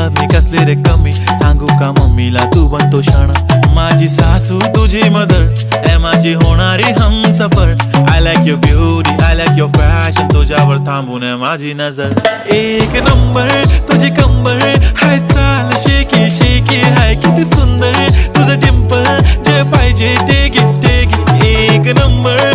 मी कसले रे कमी, सांगू का मम्मीला तू बनतो शाणा. माझी सासू तुझी मदर, ए माझी होणारी Humsafar. I like your beauty, I like your fashion, तुझ्यावर थांबून आहे माझी नजर. एक नंबर तुझी कंबर, हाय चाल शेकी शेकी, हाय किती सुंदर तुझं डिंपल, जे पाहिजे ते घे ते घे. एक नंबर